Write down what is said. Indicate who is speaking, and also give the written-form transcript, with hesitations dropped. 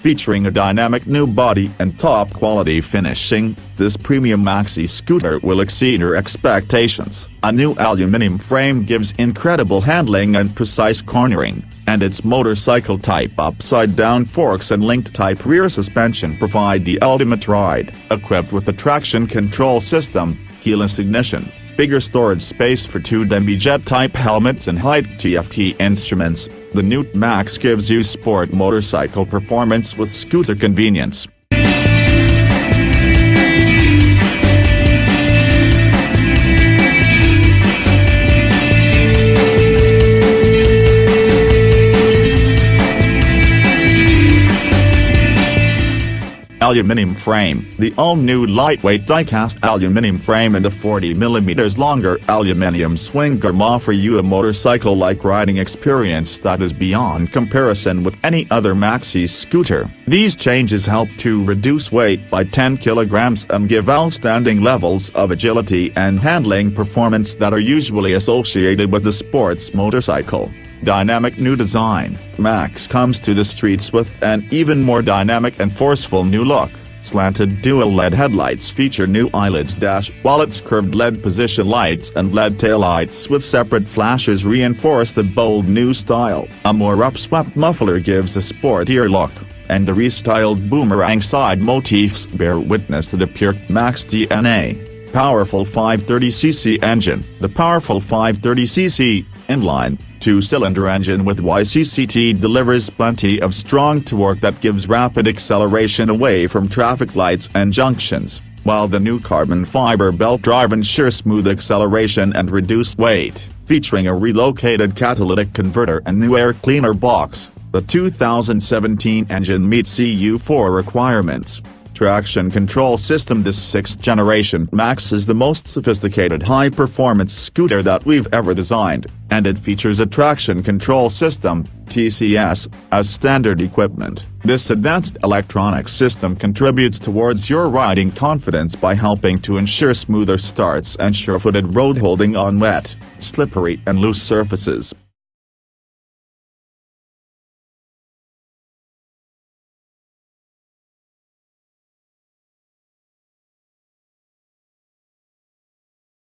Speaker 1: Featuring a dynamic new body and top-quality finishing, this premium maxi scooter will exceed your expectations. A new aluminium frame gives incredible handling and precise cornering, and its motorcycle-type upside-down forks and linked-type rear suspension provide the ultimate ride. Equipped with a traction control system, keyless ignition, bigger storage space for 2 demi jet-type helmets and hitech TFT instruments, the new TMAX gives you sport motorcycle performance with scooter convenience. Aluminium frame. The all-new lightweight die-cast aluminium frame and a 40mm longer aluminium swing arm offer you a motorcycle-like riding experience that is beyond comparison with any other maxi scooter. These changes help to reduce weight by 10 kilograms and give outstanding levels of agility and handling performance that are usually associated with the sports motorcycle. Dynamic new design. TMAX comes to the streets with an even more dynamic and forceful new look. Slanted dual LED headlights feature new eyelids while its curved LED position lights and LED taillights with separate flashes reinforce the bold new style. A more upswept muffler gives a sportier look, and the restyled boomerang side motifs bear witness to the pure TMAX DNA. Powerful 530cc engine. The powerful 530cc inline, 2-cylinder engine with YCCT delivers plenty of strong torque that gives rapid acceleration away from traffic lights and junctions, while the new carbon fiber belt drive ensures smooth acceleration and reduced weight. Featuring a relocated catalytic converter and new air cleaner box, the 2017 engine meets EU4 requirements. Traction control system. This 6th generation TMAX is the most sophisticated high-performance scooter that we've ever designed, and it features a traction control system, TCS, as standard equipment. This advanced electronic system contributes towards your riding confidence by helping to ensure smoother starts and sure-footed road holding on wet, slippery and loose surfaces.